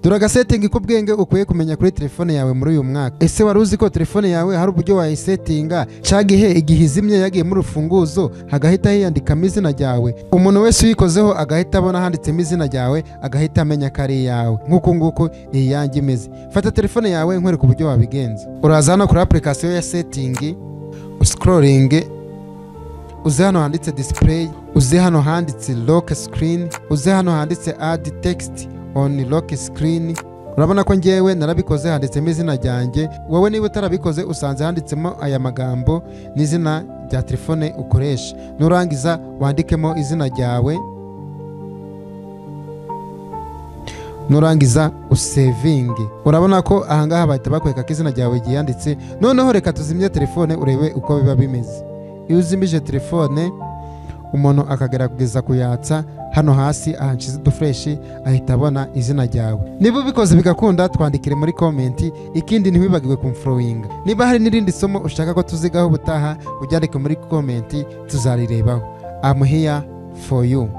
Duraga setting kubwenge ukwiye kumenya kuri telefone yawe muri uyu mwaka. Ese wari uzi ko telefone yawe hari uburyo wayisettinga cagihe igihe izimye yagiye muri rufunguzo hagahita hiyandikamo izina ryawe, umuntu wese uyikozeho agahita abona handitsemo izina ryawe agahita amenya ko ari yawe, nk'uko nguko iyi yanjye imeze. Fata telefone yawe nkwereka uburyo wabigenza. Uraza hano kuri application ya setting, scrolling, uze hano handitse display, uze hano handitse lock screen, uze hano handitse add text on lock screen. Urabona ko ngewe narabikoze handitsemo izina ryanjye. Wowe niba utarabikoze usanze handitsemo aya magambo n'izina rya telefone ukoresha. Nurangiza wandikemo izina ryawe, nurangiza usevinge. Urabona ko ahangaha bahita bakweka ko izina ryawe giyanditse. Noneho reka tuzimye telefone urebe uko biba bimeze. Iyo uzimije telefone umuntu akagerageza kuyatsa, hano hasi ahanshize udufreshi ahita abona izina ryawe. Niba ubikoze bigakunda twandikire muri comment. Ikindi ntiwibagirwe kumfollowinga. Niba hari n'irindi somo ushaka ko tuzigaho ubutaha uryandike muri comment tuzarirebaho. I'm here for you.